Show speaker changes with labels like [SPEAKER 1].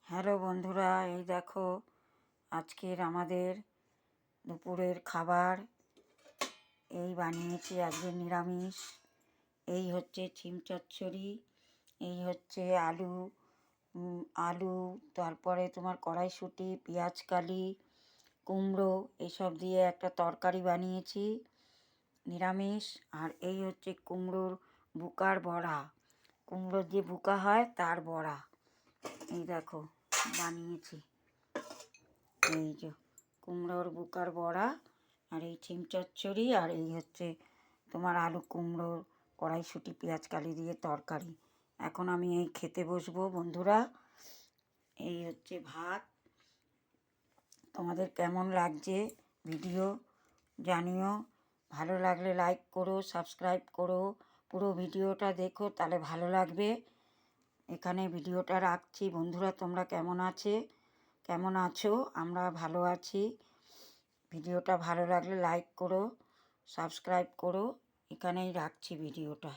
[SPEAKER 1] Hello বন্ধুরা, এই দেখো আজকের আমাদের দুপুরের খাবার এই বানিয়েছি আজকে নিরামিষ। এই হচ্ছে শিম চচ্চড়ি, এই হচ্ছে আলু তারপরে তোমার কড়াইশুঁটি, পেঁয়াজকালি, কুমড়ো এইসব দিয়ে একটা তরকারি বানিয়েছি নিরামিষ। আর এই হচ্ছে কুমড়োর বুকার বড়া, কুমড়োর যে বুকা হয় তার বড়া। এই দেখো বানিয়েছি, এই যে কুমড়োর বুকার বড়া আর এই শিম চচ্চড়ি আর এই হচ্ছে তোমার আলু কুমড়োর কড়াইশুঁটি পেঁয়াজকালি দিয়ে তরকারি। এখন আমি এই খেতে বসবো বন্ধুরা। এই হচ্ছে ভাত। তোমাদের কেমন লাগছে ভিডিও জানিও, ভালো লাগলে লাইক করো, সাবস্ক্রাইব করো, পুরো ভিডিওটা দেখো, তাহলে ভালো লাগবে। এখানে ভিডিওটা রাখছি বন্ধুরা, তোমরা কেমন আছো? আমরা ভালো আছি। ভিডিওটা ভালো লাগলে লাইক করো, সাবস্ক্রাইব করো। এখানেই রাখছি ভিডিওটা।